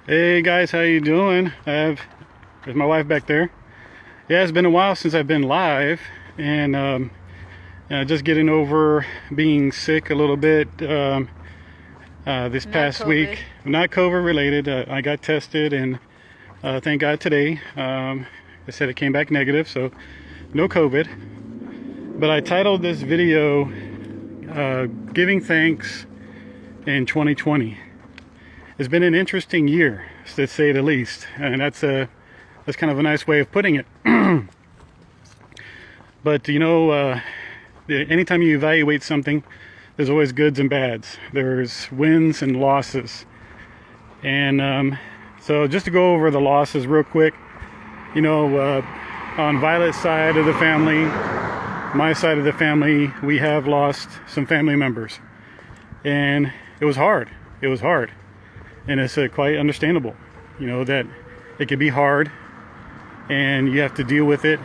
Hey guys, how you doing? There's my wife back there. Yeah, it's been a while since I've been live, and just getting over being sick a little bit this Not past COVID. week. Not COVID related. I got tested, and thank God today. They said it came back negative, so no COVID. But I titled this video "Giving Thanks in 2020." It's been an interesting year, to say the least, and that's kind of a nice way of putting it. But anytime you evaluate something, there's always goods and bads. There's wins and losses, and so just to go over the losses real quick, on Violet's side of the family, my side of the family, we have lost some family members, and it was hard. It was hard. And it's quite understandable, that it can be hard, and you have to deal with it,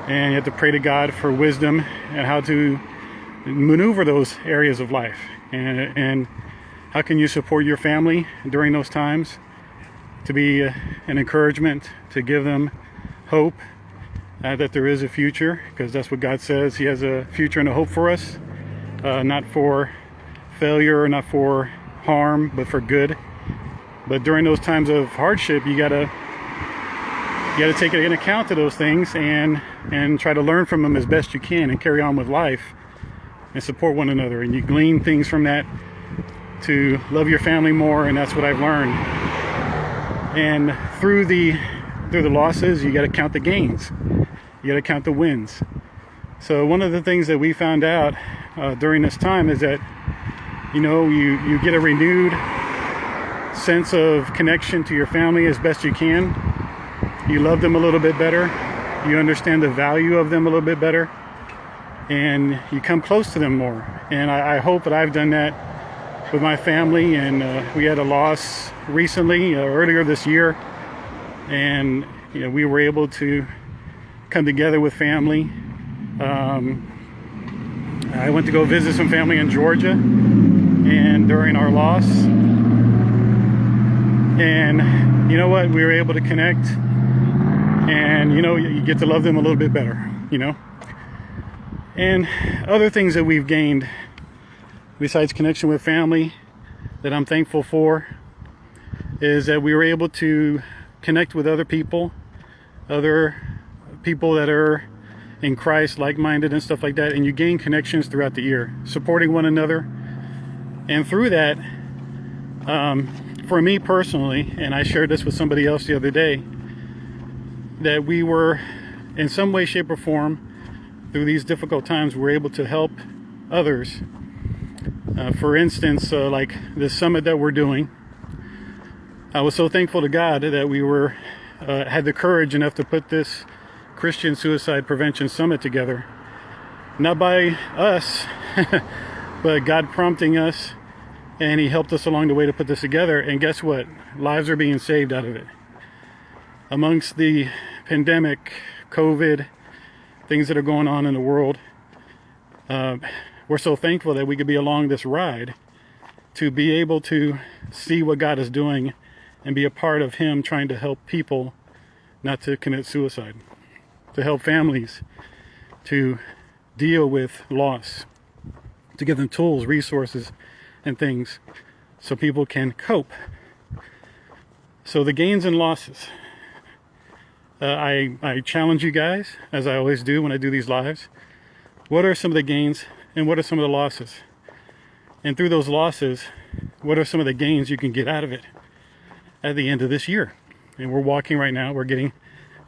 and you have to pray to God for wisdom and how to maneuver those areas of life, and how can you support your family during those times, to be an encouragement, to give them hope that there is a future, because that's what God says. He has a future and a hope for us, not for failure, not for harm, but for good. But during those times of hardship, you gotta take it in account to those things, and try to learn from them as best you can, and carry on with life and support one another. And you glean things from that to love your family more, and that's what I've learned. And through the losses, you got to count the gains. You got to count the wins. So one of the things that we found out during this time is that you get a renewed sense of connection to your family as best you can. You love them a little bit better. You understand the value of them a little bit better, and you come close to them more. And I hope that I've done that with my family. And we had a loss recently, earlier this year, and we were able to come together with family. I went to go visit some family in Georgia, and during our loss, and you know what, we were able to connect, and you get to love them a little bit better, and other things that we've gained besides connection with family that I'm thankful for is that we were able to connect with other people that are in Christ, like-minded and stuff like that, and you gain connections throughout the year, supporting one another. And through that, for me personally, and I shared this with somebody else the other day, that we were, in some way, shape, or form, through these difficult times, we're able to help others. For instance, like this summit that we're doing, I was so thankful to God that we had the courage enough to put this Christian Suicide Prevention Summit together. Not by us, but God prompting us, and He helped us along the way to put this together. And guess what? Lives are being saved out of it. Amongst the pandemic, COVID, things that are going on in the world, we're so thankful that we could be along this ride to be able to see what God is doing and be a part of Him trying to help people not to commit suicide, to help families to deal with loss, to give them tools, resources, and things so people can cope. So the gains and losses. I challenge you guys, as I always do when I do these lives. What are some of the gains and what are some of the losses? And through those losses, what are some of the gains you can get out of it at the end of this year? And we're walking right now. We're trying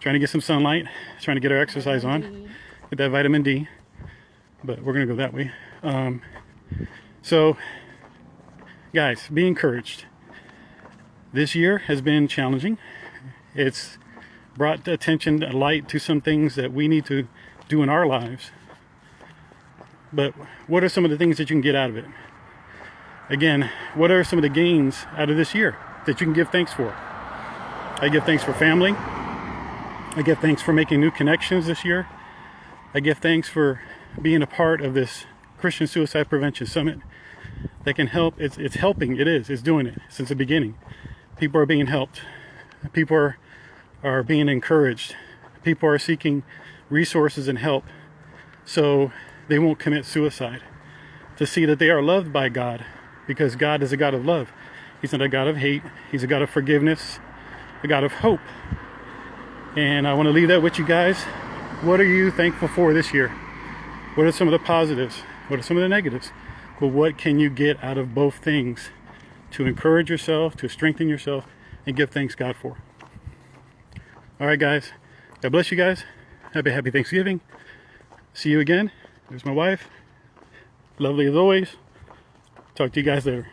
to get some sunlight, trying to get our exercise on, get that vitamin D. But we're going to go that way. So, guys, be encouraged. This year has been challenging. It's brought attention, light to some things that we need to do in our lives. But what are some of the things that you can get out of it? Again, what are some of the gains out of this year that you can give thanks for? I give thanks for family. I give thanks for making new connections this year. I give thanks for being a part of this Christian Suicide Prevention Summit that can help. It's helping. It's doing it since the beginning. People are being helped. People are being encouraged. People are seeking resources and help so they won't commit suicide. To see that they are loved by God, because God is a God of love. He's not a God of hate. He's a God of forgiveness, a God of hope. And I want to leave that with you guys. What are you thankful for this year? What are some of the positives? What are some of the negatives? But what can you get out of both things to encourage yourself, to strengthen yourself, and give thanks God for? All right, guys. God bless you guys. Happy Thanksgiving. See you again. There's my wife. Lovely as always. Talk to you guys later.